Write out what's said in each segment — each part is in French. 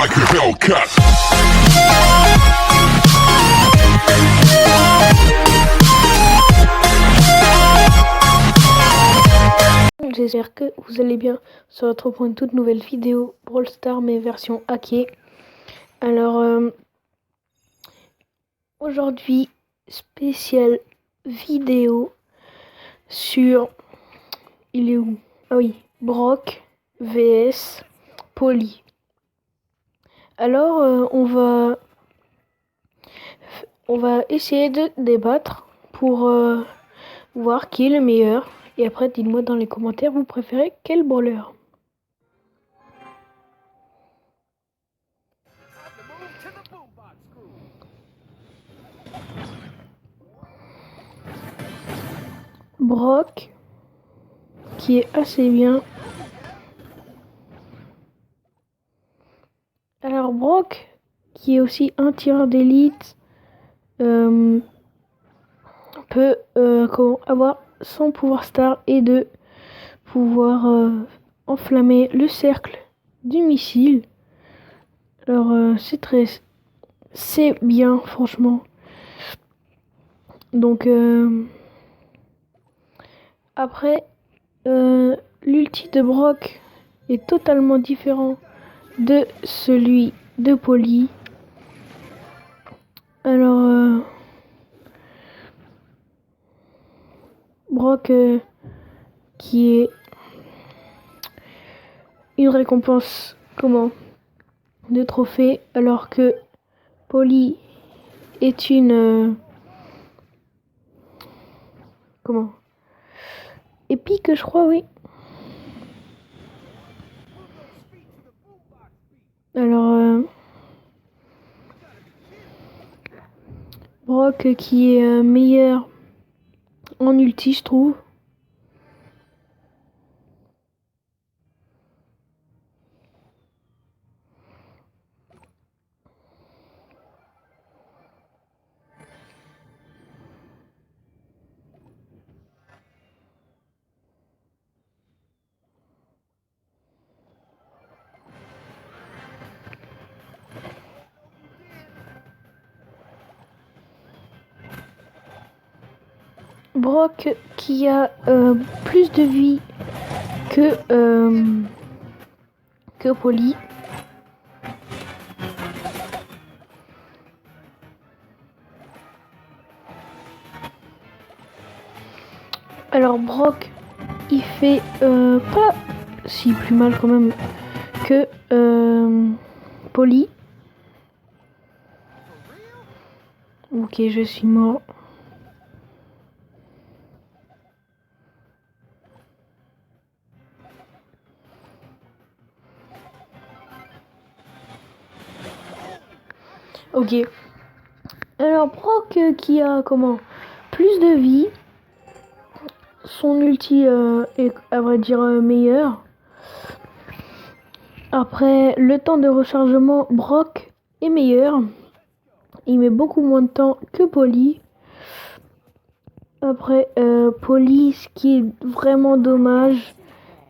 like a Hellcat. J'espère que vous allez bien. On se retrouve pour une toute nouvelle vidéo Brawl Stars mais version hackée. Alors aujourd'hui spéciale vidéo sur il est où? Ah oui, Brock vs Polly. Alors on va essayer de débattre pour voir qui est le meilleur. Et après, dites-moi dans les commentaires, vous préférez quel brawler? Brock, qui est assez bien. Alors Brock, qui est aussi un tireur d'élite, peut avoir son pouvoir star et de pouvoir enflammer le cercle du missile. Alors c'est bien franchement. Donc après l'ulti de Brock est totalement différent de celui de Polly. Alors Brock qui est une récompense de trophée, alors que Polly est une épique, je crois, oui. Alors Brock qui est meilleur en ulti, je trouve. Brock qui a plus de vie que Polly. Alors Brock, il fait pas si plus mal quand même que Polly. Ok, je suis mort. Ok. Alors Brock qui a plus de vie. Son ulti est à vrai dire meilleur. Après le temps de rechargement, Brock est meilleur. Il met beaucoup moins de temps que Polly. Après Polly, ce qui est vraiment dommage,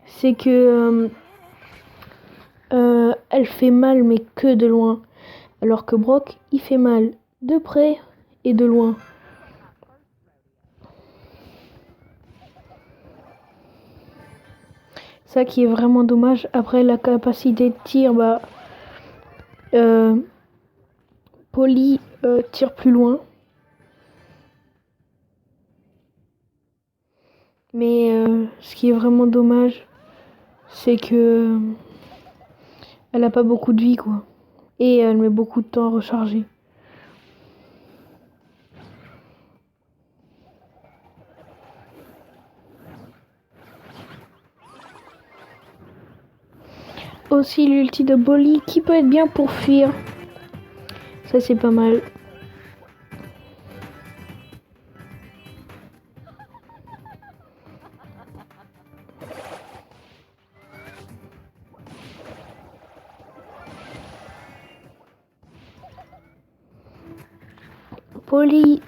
c'est que elle fait mal mais que de loin. Alors que Brock, il fait mal de près et de loin. Ça qui est vraiment dommage. Après la capacité de tir, Polly tire plus loin. Mais ce qui est vraiment dommage, c'est que elle a pas beaucoup de vie, quoi. Et elle met beaucoup de temps à recharger. Aussi l'ulti de Polly qui peut être bien pour fuir. Ça c'est pas mal. Polly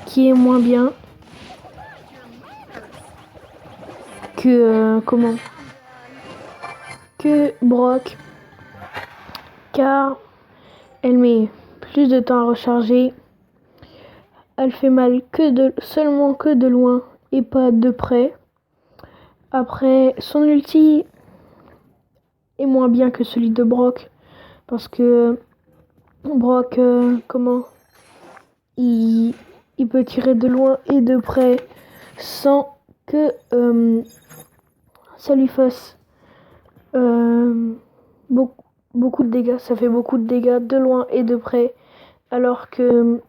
qui est moins bien que que Brock, car elle met plus de temps à recharger. Elle fait mal seulement que de loin et pas de près. Après, son ulti est moins bien que celui de Brock parce que Brock, il peut tirer de loin et de près sans que ça lui fasse beaucoup de dégâts. Ça fait beaucoup de dégâts de loin et de près, alors que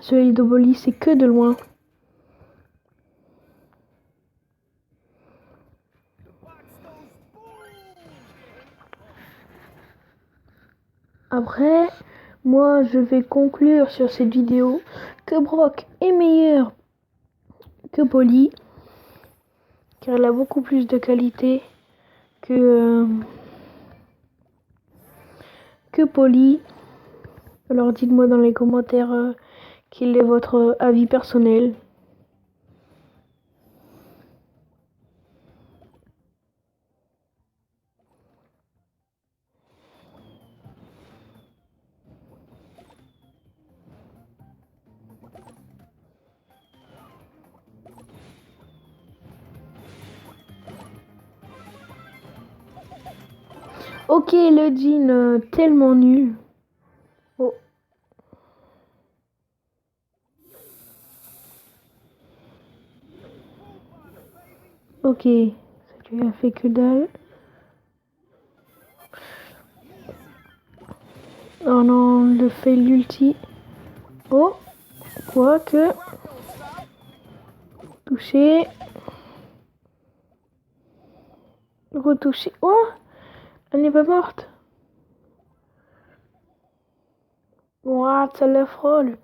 celui de Bolly, c'est que de loin. Après, moi, je vais conclure sur cette vidéo que Brock est meilleur que Bolly, car elle a beaucoup plus de qualité que Bolly. Alors dites-moi dans les commentaires quel est votre avis personnel. Ok, le jean tellement nul. Oh. Ok, ça lui a fait que dalle. Oh non, le fait l'ulti. Oh, quoique. Touché. Retouché. Oh, elle n'est pas morte. Ouah, ça la frôle.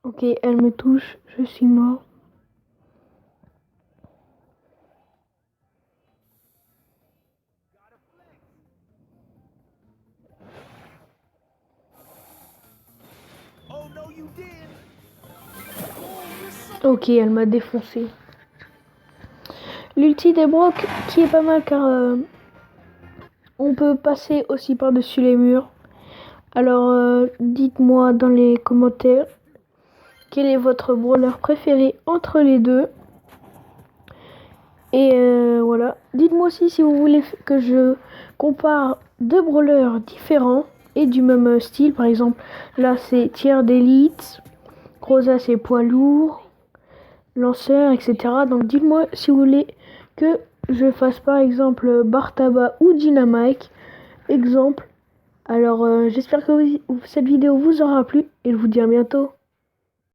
Ok, elle me touche, je suis mort. Ok, elle m'a défoncé. L'ulti des Brock qui est pas mal car on peut passer aussi par-dessus les murs. Alors dites-moi dans les commentaires quel est votre brawler préféré entre les deux. Et voilà. Dites-moi aussi si vous voulez que je compare deux brawlers différents et du même style. Par exemple, là c'est tiers d'élite, Rosa c'est poids lourd, lanceur, etc. Donc dites-moi si vous voulez que je fasse par exemple Bartaba ou Dynamite. Exemple. Alors j'espère que cette vidéo vous aura plu et je vous dis à bientôt.